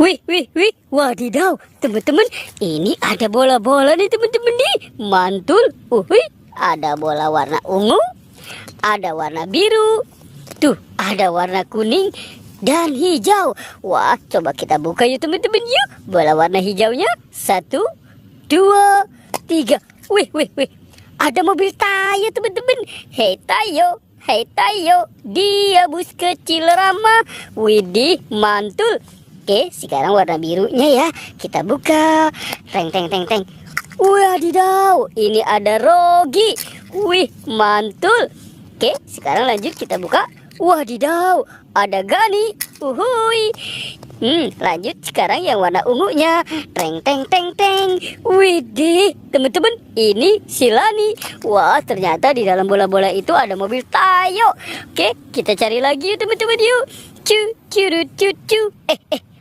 Wih, wadidaw, teman-teman, ini ada bola-bola nih teman-teman nih, mantul. Wih, ada bola warna ungu, ada warna biru, tuh ada warna kuning dan hijau. Wah, coba kita buka yuk teman-teman yuk. Bola warna hijaunya 1, 2, 3. Wih, ada mobil Tayo teman-teman. Hei Tayo, dia bus kecil ramah. Widih, mantul. Oke, sekarang warna birunya ya. Kita buka. Teng. Wadidaw, ini ada Rogi. Wih, mantul. Oke, sekarang lanjut kita buka. Wadidaw, ada Gani. Uhuy. Lanjut sekarang yang warna ungunya. Teng. Widih, teman-teman, ini Silani. Wah, ternyata di dalam bola-bola itu ada mobil Tayo. Oke, kita cari lagi yuk teman-teman yuk. Cu.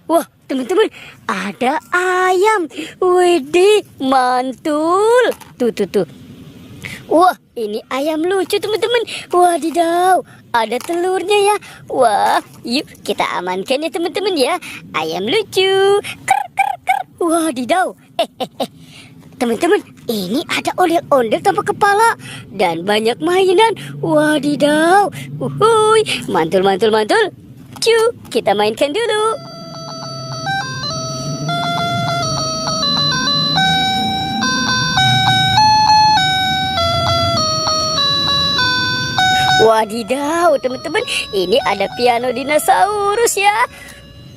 Wah, teman-teman, ada ayam. Widih, mantul. Tuh. Wah, ini ayam lucu teman-teman. Wadidaw, ada telurnya ya. Wah, yuk kita amankan ya teman-teman ya. Ayam lucu. Ker. Wadidaw. Teman-teman, ini ada ondel-ondel tanpa kepala dan banyak mainan. Wadidaw. Uhuy, mantul. Cu, kita mainkan dulu. Wadidaw, teman-teman, ini ada piano dinosaurus ya.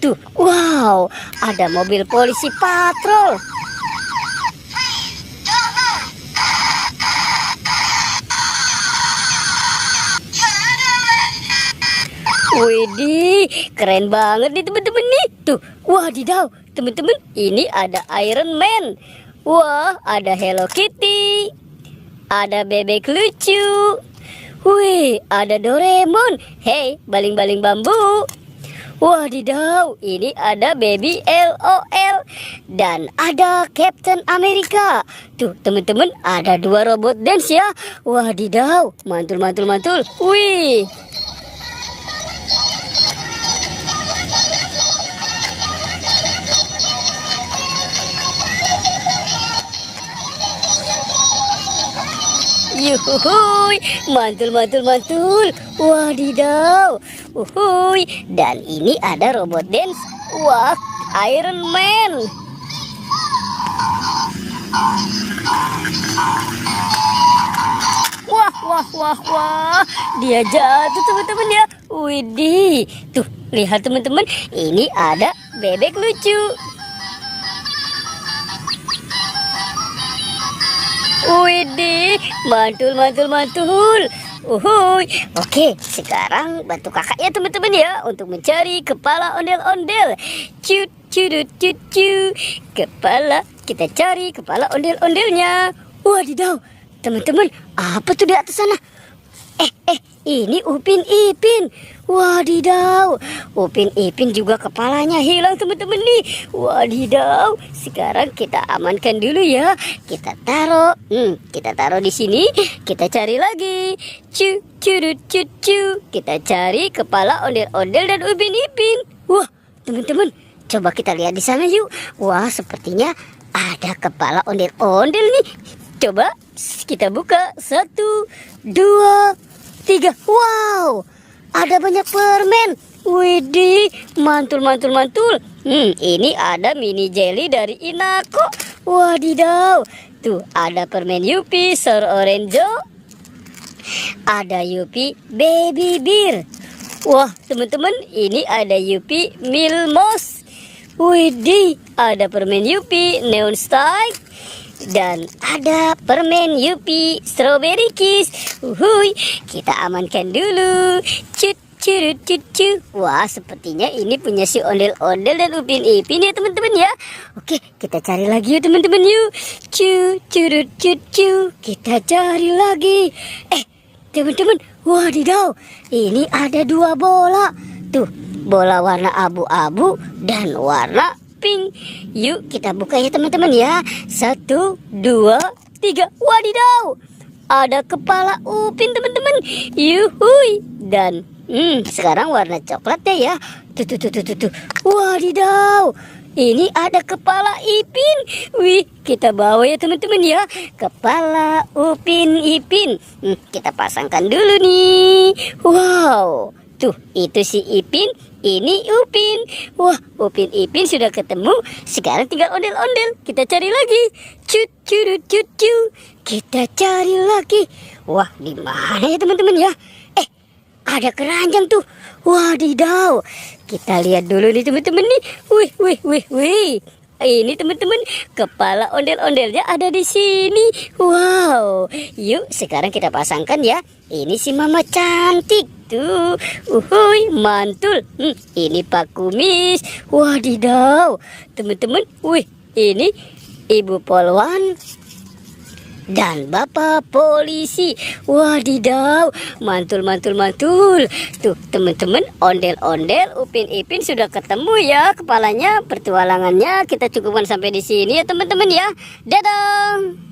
Tuh, wow, ada mobil polisi patrol. Widih, keren banget nih teman-teman nih. Tuh, wadidaw, teman-teman, ini ada Iron Man. Wah, ada Hello Kitty. Ada bebek lucu. Wih, ada Doraemon. Hei, baling-baling bambu. Wadidaw, ini ada Baby LOL. Dan ada Captain America. Tuh, teman-teman, ada 2 robot dance ya. Wadidaw, mantul. Wih. Yuhuy, mantul. Wadidaw. Uhuy, dan ini ada robot dance. Wah, Iron Man. Wah. Dia jatuh teman-teman ya. Widih. Tuh, lihat teman-teman, ini ada bebek lucu. Widih, mantul. Uhuy. Oke, sekarang bantu kakak ya teman-teman ya untuk mencari kepala ondel-ondel. Cu. Kepala, kita cari kepala ondel-ondelnya. Wadidaw, teman-teman, apa tuh di atas sana? Ini Upin Ipin. Wadidaw, Upin Ipin juga kepalanya hilang teman-teman nih. Wadidaw, sekarang kita amankan dulu ya. Kita taruh di sini. Kita cari lagi. Cu. Kita cari kepala ondel-ondel dan Upin Ipin. Wah, teman-teman, coba kita lihat di sana yuk. Wah, sepertinya ada kepala ondel-ondel nih. Coba kita buka. 1, 2, 3. Wow, ada banyak permen. Widih, mantul. Ini ada mini jelly dari Inako. Wadidaw. Tuh, ada permen Yupi Sor Orenjo. Ada Yupi Baby Beer. Wah, teman-teman, ini ada Yupi Milmos. Widih, ada permen Yupi Neon Strike. Dan ada permen Yupi Strawberry Kiss. Uhuy, kita amankan dulu. Cut. Wah, sepertinya ini punya si ondel-ondel dan Upin Ipin ya teman-teman ya. Oke, kita cari lagi yuk teman-teman yuk. Cu. Kita cari lagi. Teman-teman, wadidaw, ini ada 2 bola. Tuh, bola warna abu-abu dan warna pink. Yuk kita buka ya teman-teman ya. 1, 2, 3. Wadidaw, ada kepala Upin teman-teman. Yuhui. Dan sekarang warna coklatnya ya. Tuh. Wadidaw, ini ada kepala Ipin. Wih, kita bawa ya teman-teman ya. Kepala Upin Ipin. Kita pasangkan dulu nih. Wow, tuh itu si Ipin, ini Upin. Wah, Upin Ipin sudah ketemu. Sekarang tinggal ondel-ondel. Kita cari lagi. Cut cut cut cut. Kita cari lagi. Wah, di mana ya teman-teman ya? Ada keranjang tuh. Wadidaw. Kita lihat dulu nih teman-teman nih. Wih, wih, wih, wih. Ini teman-teman, kepala ondel-ondelnya ada di sini. Wow. Yuk, sekarang kita pasangkan ya. Ini si Mama cantik tuh. Uhuy, mantul. Ini Pak Kumis. Wadidaw. Teman-teman, wih, ini Ibu Polwan dan Bapak Polisi. Wadidaw, mantul, mantul, mantul. Tuh teman-teman, ondel-ondel Upin Ipin sudah ketemu ya kepalanya. Pertualangannya kita cukupkan sampai di sini ya teman-teman ya. Dadah.